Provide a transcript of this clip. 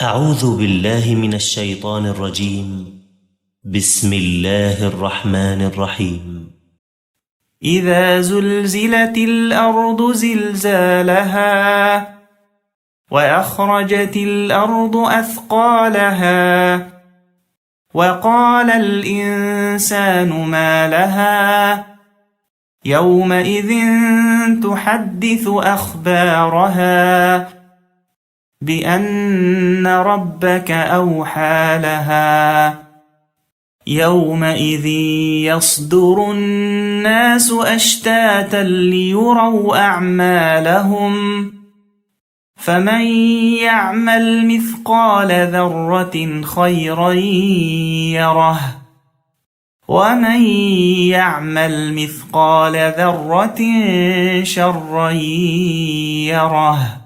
أعوذ بالله من الشيطان الرجيم. بسم الله الرحمن الرحيم. إذا زلزلت الأرض زلزالها وأخرجت الأرض أثقالها وقال الإنسان ما لها يومئذ تحدث أخبارها بأن ربك أوحى لها يومئذ يصدر الناس أشتاتا ليروا أعمالهم فمن يعمل مثقال ذرة خيرا يره ومن يعمل مثقال ذرة شرا يره.